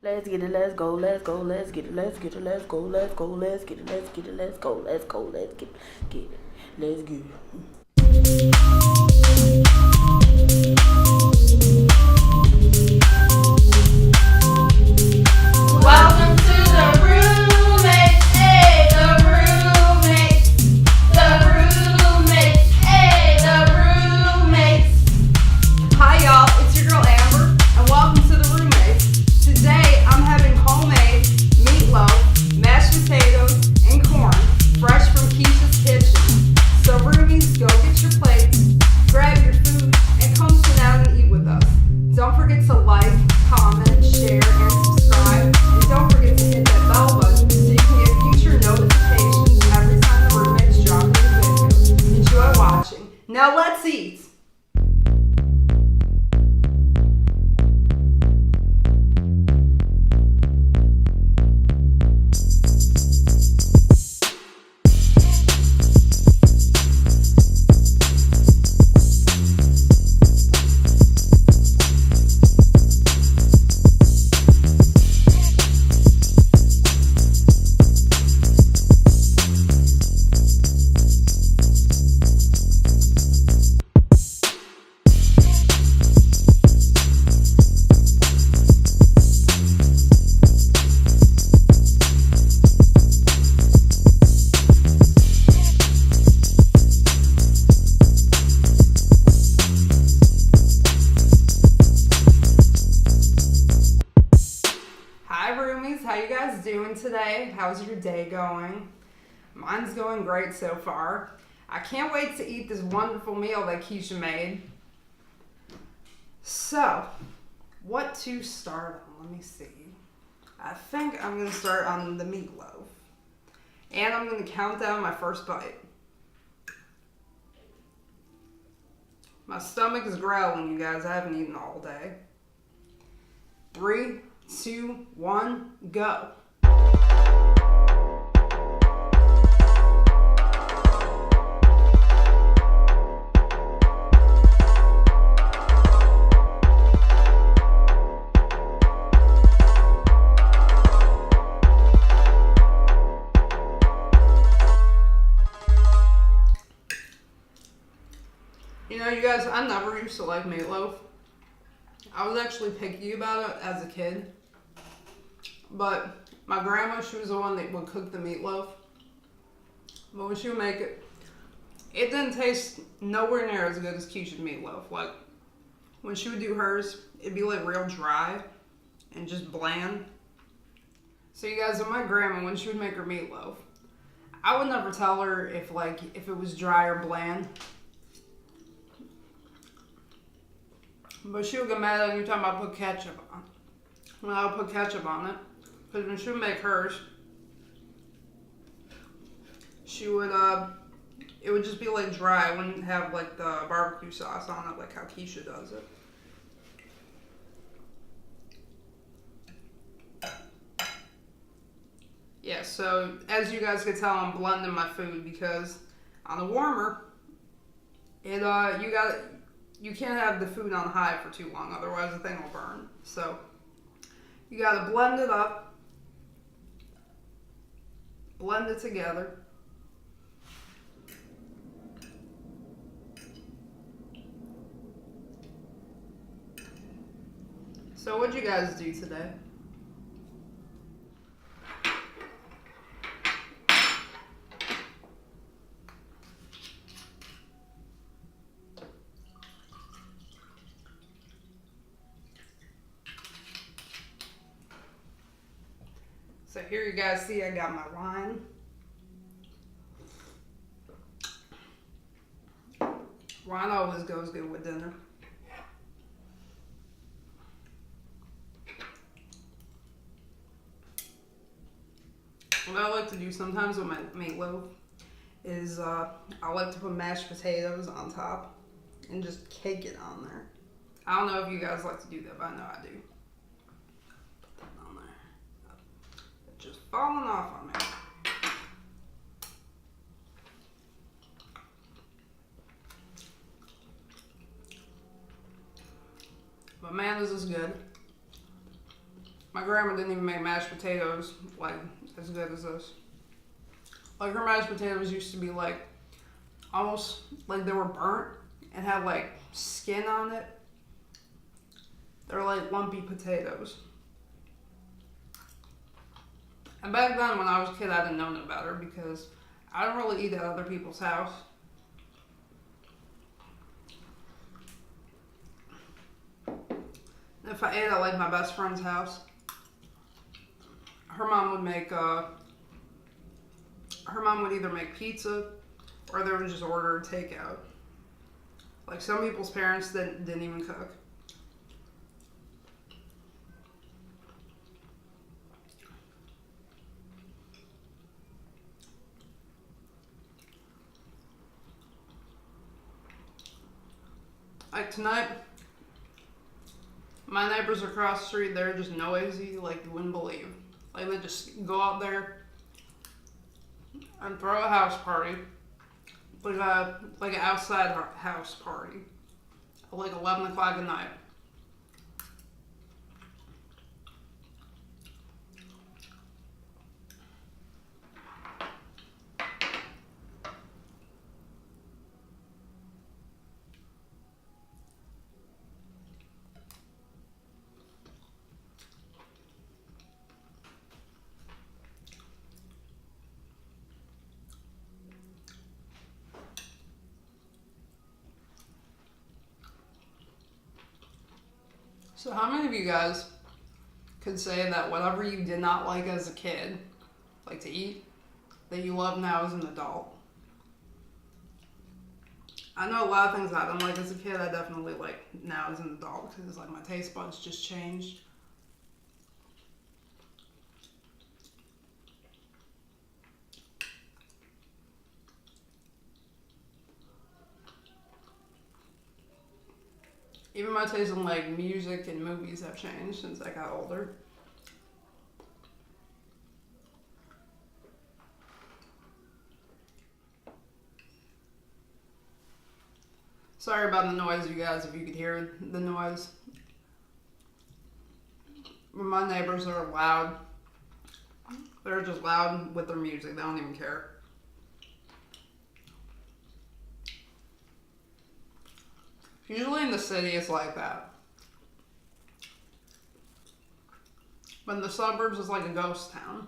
Let's get it, let's go, let's go, let's get it, let's get it, let's go, let's go, let's get it, let's get it, let's go, let's go, let's get it, let's get it. Welcome to the roommates, hey, the roommates, hey, the roommates. Hi y'all, it's your girl Amber, and welcome to the roommates. Today I'm having homemade meatloaf, mashed potatoes, and corn, fresh from Keisha's kitchen. So roomies, go get your plates, grab your food, and come sit down and eat with us. Don't forget to like, comment, share, and subscribe. And don't forget to hit that bell button so you can get future notifications every time the roommates drop a new video. Enjoy watching. Now let's eat. Hi roomies, how you guys doing today? How's your day going? Mine's going great so far. I can't wait to eat this wonderful meal that Keisha made. So, what to start on? Let me see. I think I'm going to start on the meatloaf. And I'm going to count down my first bite. My stomach is growling, you guys. I haven't eaten all day. 3, 2, 1, go. You know, you guys, I never used to like meatloaf. I was actually picky about it as a kid. But my grandma, she was the one that would cook the meatloaf. But when she would make it, it didn't taste nowhere near as good as Keisha's meatloaf. Like, when she would do hers, it'd be like real dry and just bland. So you guys, with my grandma, when she would make her meatloaf, I would never tell her if it was dry or bland. But she would get mad at me anytime I put ketchup on. When I would put ketchup on it. Because when she would make hers, she would, it would just be like dry. It wouldn't have like the barbecue sauce on it like how Keisha does it. Yeah, so as you guys can tell, I'm blending my food because on the warmer, you can't have the food on high for too long, otherwise the thing will burn. So you gotta blend it up. Blend it together. So what'd you guys do today? So here you guys see I got my wine. Wine always goes good with dinner. What I like to do sometimes with my meatloaf is I like to put mashed potatoes on top and just cake it on there. I don't know if you guys like to do that, but I know I do. Just falling off on me. But man, this is good. My grandma didn't even make mashed potatoes like as good as this. Like her mashed potatoes used to be like almost like they were burnt and had like skin on it. They're like lumpy potatoes. And back then when I was a kid I didn't know no better because I don't really eat at other people's house. If I ate at like my best friend's house, her mom would make her mom would either make pizza or they would just order takeout. Like some people's parents didn't even cook. Like tonight, my neighbors across the street, they're just noisy like you wouldn't believe. Like they just go out there and throw a house party, like an outside house party, at like 11 o'clock at night. So how many of you guys could say that whatever you did not like as a kid, like to eat, that you love now as an adult? I know a lot of things I didn't like as a kid, I definitely like now as an adult because like my taste buds just changed. Even my taste in like music and movies have changed since I got older. Sorry about the noise, you guys, if you could hear the noise. My neighbors are loud. They're just loud with their music. They don't even care. Usually in the city it's like that. But in the suburbs it's like a ghost town.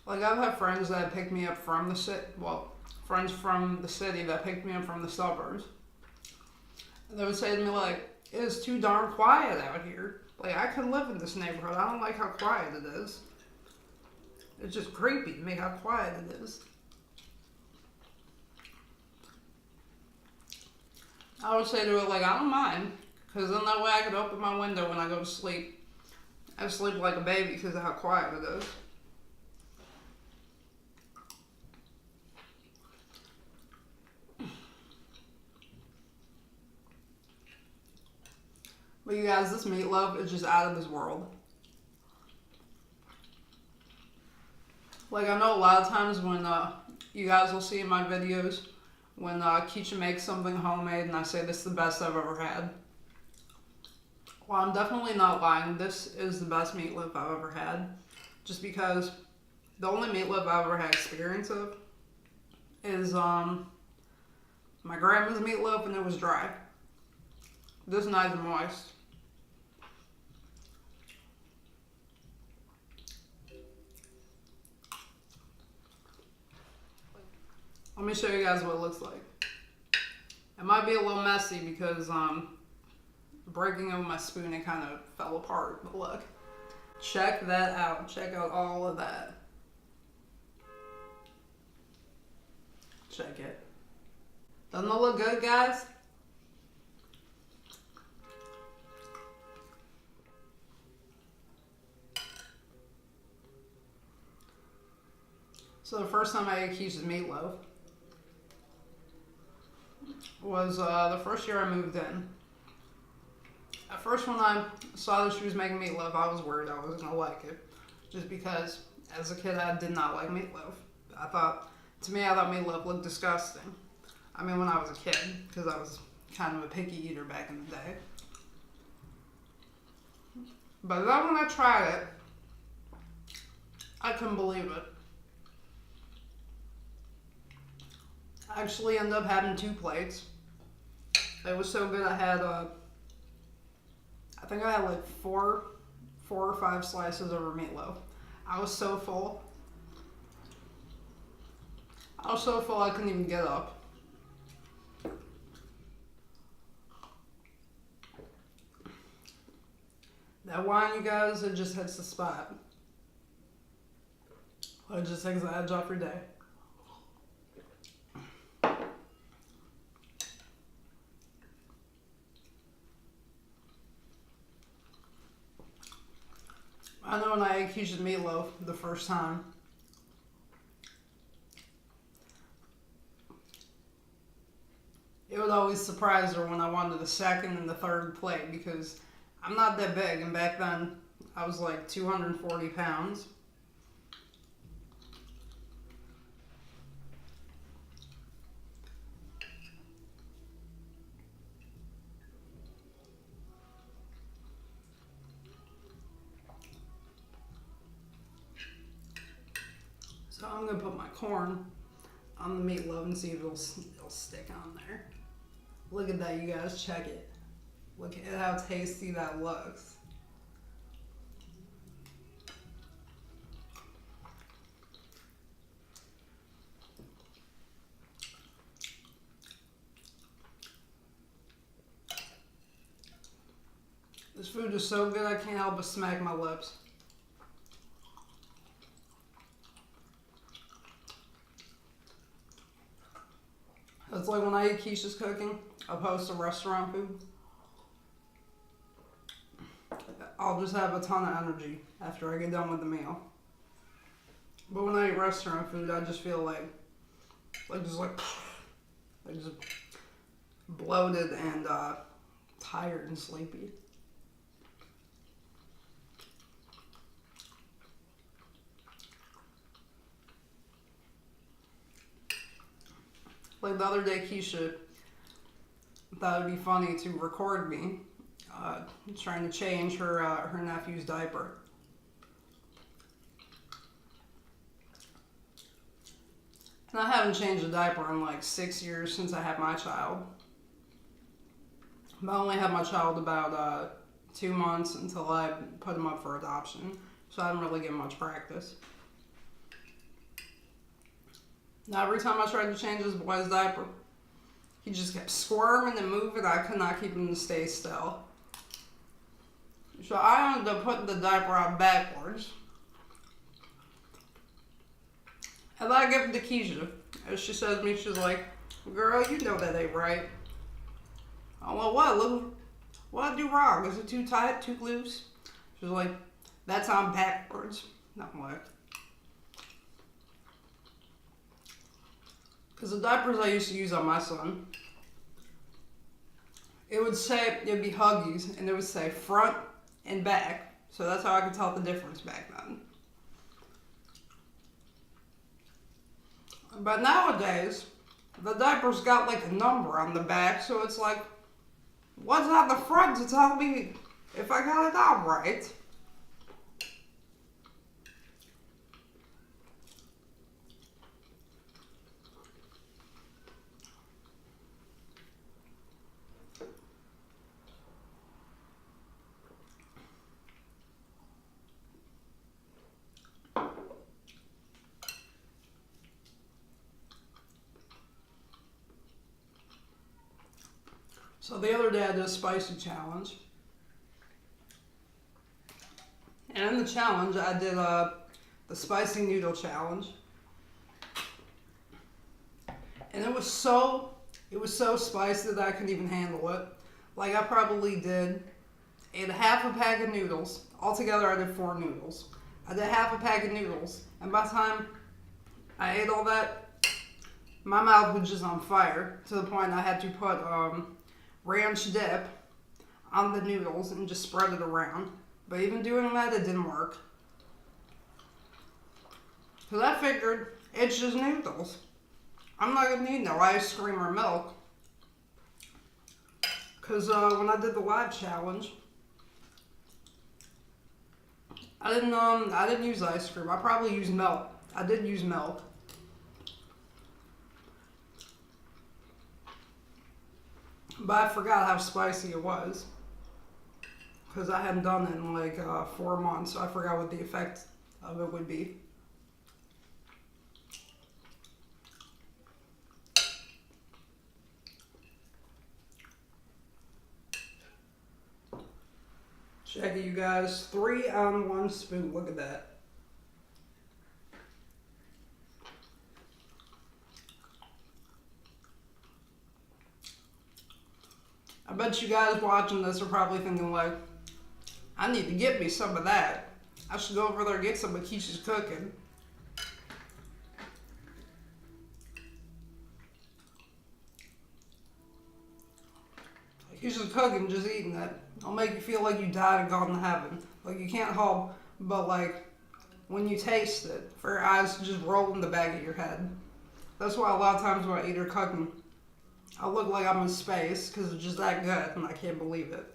Like I've had friends that picked me up from the city, well, friends from the city that picked me up from the suburbs. And they would say to me like, it is too darn quiet out here. Like I can live in this neighborhood. I don't like how quiet it is. It's just creepy to me how quiet it is. I would say to it like, I don't mind, because then that way I could open my window when I go to sleep. I sleep like a baby because of how quiet it is. But you guys, this meatloaf is just out of this world. Like I know a lot of times when you guys will see in my videos, when Keisha makes something homemade and I say this is the best I've ever had. Well, I'm definitely not lying. This is the best meatloaf I've ever had. Just because the only meatloaf I've ever had experience of is my grandma's meatloaf and it was dry. This is nice and moist. Let me show you guys what it looks like. It might be a little messy because breaking over my spoon it kind of fell apart, but look. Check that out. Check out all of that. Check it. Doesn't it look good, guys? So the first time I ate Keisha's meatloaf was the first year I moved in. At first when I saw that she was making meatloaf, I was worried I wasn't going to like it. Just because as a kid I did not like meatloaf. To me I thought meatloaf looked disgusting. I mean when I was a kid, because I was kind of a picky eater back in the day. But then when I tried it, I couldn't believe it. I actually ended up having 2 plates. It was so good I had, I think I had like 4 or 5 slices of meatloaf. I was so full. I was so full I couldn't even get up. That wine, you guys, it just hits the spot. It just takes the edge off your day. I know when I ate Keisha's meatloaf the first time, it would always surprise her when I wanted the second and the third plate because I'm not that big, and back then I was like 240 pounds. So I'm gonna put my corn on the meatloaf and see if it'll stick on there. Look at that, you guys, check it. Look at how tasty that looks. This food is so good I can't help but smack my lips. It's like when I eat Keisha's cooking, opposed to restaurant food. I'll just have a ton of energy after I get done with the meal. But when I eat restaurant food, I just feel like just bloated and tired and sleepy. Like the other day, Keisha thought it'd be funny to record me trying to change her nephew's diaper. And I haven't changed a diaper in like 6 years since I had my child. But I only had my child about 2 months until I put him up for adoption, so I didn't really get much practice. Now every time I tried to change this boy's diaper, he just kept squirming and moving. I could not keep him to stay still. So I ended up putting the diaper on backwards. And I give it to Keisha. And she says to me, she's like, "Girl, you know that ain't right." I'm like, "What, Lou? What I do wrong? Is it too tight, too loose?" She's like, "That's on backwards." And I'm like, because the diapers I used to use on my son, it would say, it'd be Huggies, and it would say front and back. So that's how I could tell the difference back then. But nowadays, the diaper's got like a number on the back, so it's like, what's on the front to tell me if I got it on right? So the other day I did a spicy challenge. And in the challenge I did the spicy noodle challenge. And it was so spicy that I couldn't even handle it. Like I probably ate half a pack of noodles. Altogether I did 4 noodles. I did half a pack of noodles. And by the time I ate all that, my mouth was just on fire to the point I had to put ranch dip on the noodles and just spread it around. But even doing that, it didn't work. Because I figured, it's just noodles. I'm not going to need no ice cream or milk. Because when I did the live challenge, I didn't use ice cream. I probably used milk. I did use milk. But I forgot how spicy it was. Because I hadn't done it in like 4 months, so I forgot what the effect of it would be. Check it, you guys. 3 on 1 spoon. Look at that. I bet you guys watching this are probably thinking like, I need to get me some of that. I should go over there and get some of Keisha's cooking. Keisha's cooking, just eating it. It'll make you feel like you died and gone to heaven. Like you can't help but like when you taste it, for your eyes to just roll in the back of your head. That's why a lot of times when I eat her cooking, I look like I'm in space because it's just that good and I can't believe it.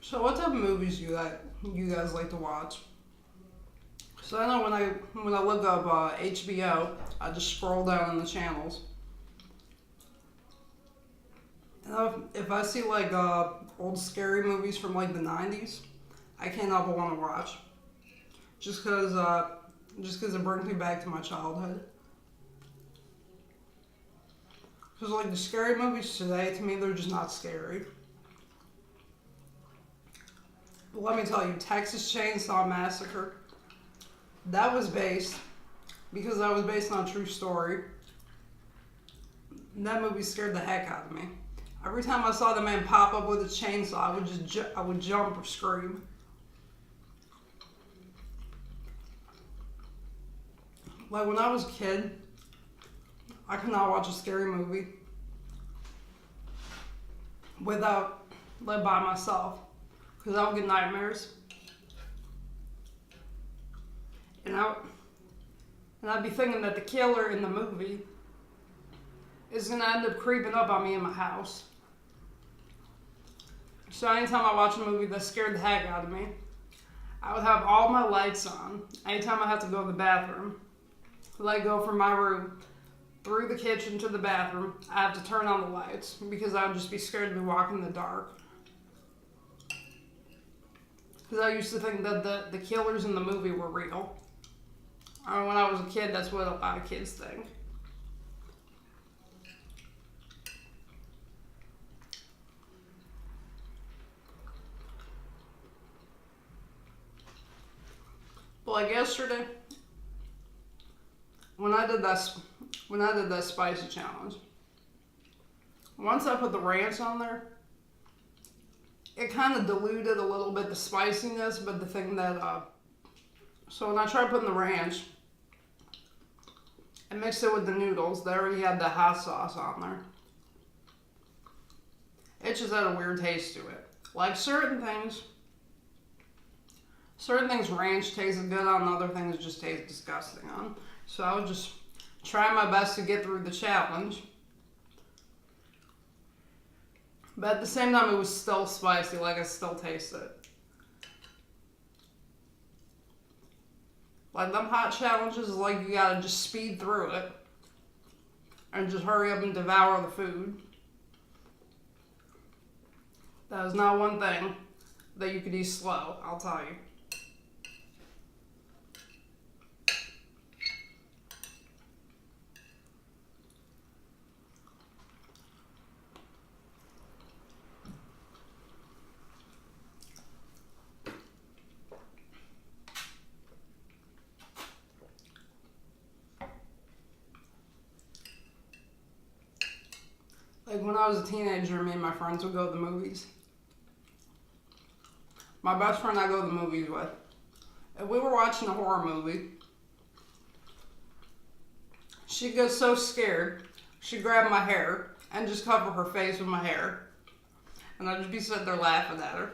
So what type of movies do you guys like to watch? So I know when I look up HBO, I just scroll down in the channels. And if I see like old scary movies from like the 90s, I can't help but want to watch. Just cause it brings me back to my childhood. Cause like the scary movies today, to me, they're just not scary. But let me tell you, Texas Chainsaw Massacre, that was based on a true story. And that movie scared the heck out of me. Every time I saw the man pop up with a chainsaw, I would jump or scream. Like when I was a kid, I could not watch a scary movie without by myself. Because I would get nightmares. And I'd be thinking that the killer in the movie is going to end up creeping up on me in my house. So anytime I watch a movie that scared the heck out of me, I would have all my lights on. Anytime I have to go to the bathroom, like go from my room through the kitchen to the bathroom, I have to turn on the lights because I would just be scared to be walking in the dark. Because I used to think that the killers in the movie were real. When I was a kid, that's what a lot of kids think. But like yesterday, when I did that spicy challenge, once I put the ranch on there, it kind of diluted a little bit the spiciness, but the thing that, so when I tried putting the ranch, I mixed it with the noodles. They already had the hot sauce on there. It just had a weird taste to it. Like certain things ranch tasted good on, other things just taste disgusting on. So I would just try my best to get through the challenge. But at the same time, it was still spicy, like I still taste it. Like them hot challenges is like you gotta just speed through it and just hurry up and devour the food. That is not one thing that you could eat slow, I'll tell you. when I was a teenager, me and my friends would go to the movies. My best friend I go to the movies with. If we were watching a horror movie, she'd get so scared, she'd grab my hair and just cover her face with my hair. And I'd just be sitting there laughing at her.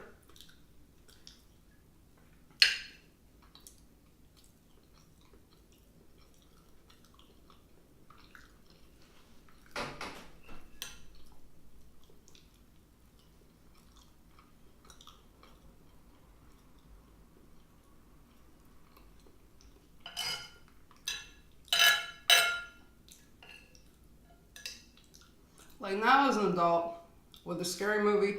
Like now as an adult, with a scary movie,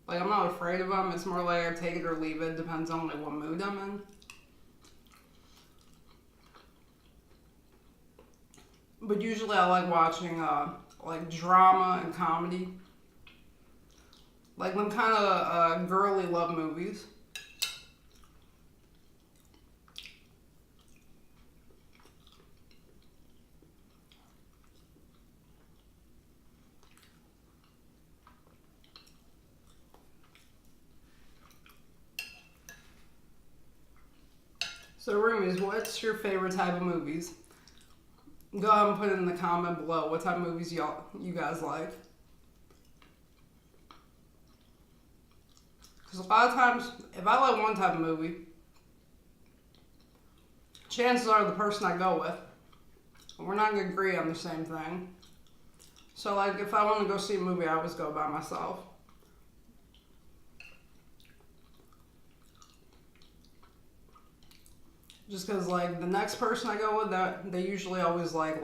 like I'm not afraid of them. It's more like I take it or leave it. Depends on like what mood I'm in. But usually I like watching like drama and comedy. Like them kind of girly love movies. So roomies, what's your favorite type of movies? Go ahead and put it in the comment below what type of movies you guys like. Because a lot of times, if I like one type of movie, chances are the person I go with, we're not going to agree on the same thing. So like if I want to go see a movie, I always go by myself. Just because, like, the next person I go with, they usually always like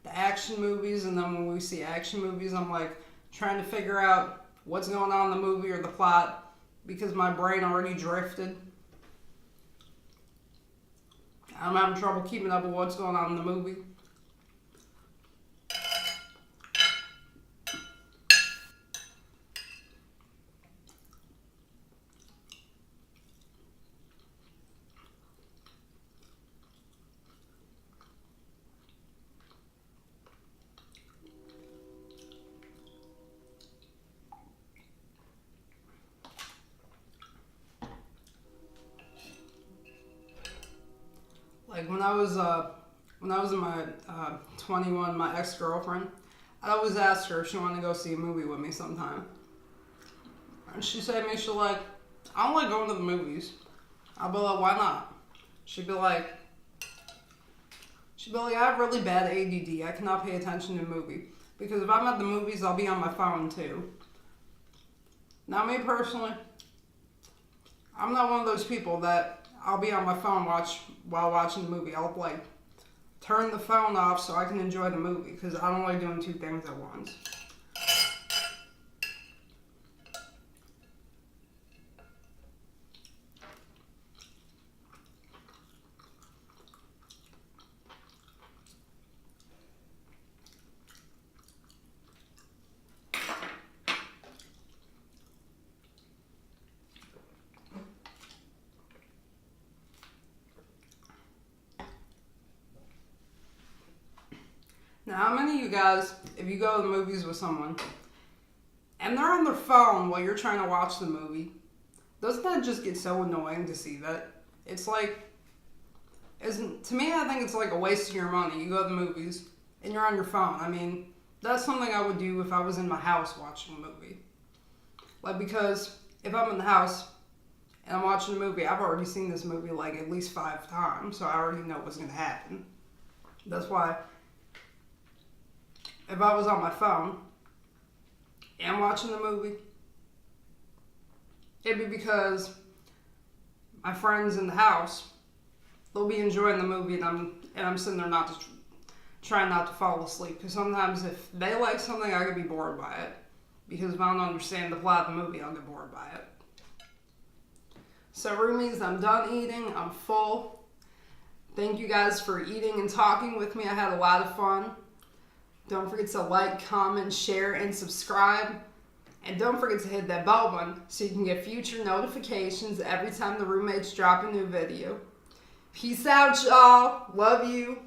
the action movies, and then when we see action movies, I'm, like, trying to figure out what's going on in the movie or the plot, because my brain already drifted. I'm having trouble keeping up with what's going on in the movie. Like when I was in my 21, my ex-girlfriend, I always asked her if she wanted to go see a movie with me sometime. And she said to me, she's like, I don't like going to the movies. I'll be like, why not? She'd be like, I have really bad ADD. I cannot pay attention to a movie. Because if I'm at the movies, I'll be on my phone too. Now me personally, I'm not one of those people that I'll be on my phone while watching the movie. I'll like turn the phone off so I can enjoy the movie because I don't like doing two things at once. Now, how many of you guys, if you go to the movies with someone, and they're on their phone while you're trying to watch the movie, doesn't that just get so annoying to see that? It's like, to me, I think it's like a waste of your money. You go to the movies, and you're on your phone. I mean, that's something I would do if I was in my house watching a movie. Like, because if I'm in the house, and I'm watching a movie, I've already seen this movie like at least 5 times, so I already know what's going to happen. That's why if I was on my phone and watching the movie, it'd be because my friends in the house, they'll be enjoying the movie and I'm sitting there trying not to fall asleep. Because sometimes if they like something, I could be bored by it. Because if I don't understand the plot of the movie, I'll get bored by it. So roomies, I'm done eating. I'm full. Thank you guys for eating and talking with me. I had a lot of fun. Don't forget to like, comment, share, and subscribe. And don't forget to hit that bell button so you can get future notifications every time the roommates drop a new video. Peace out, y'all. Love you.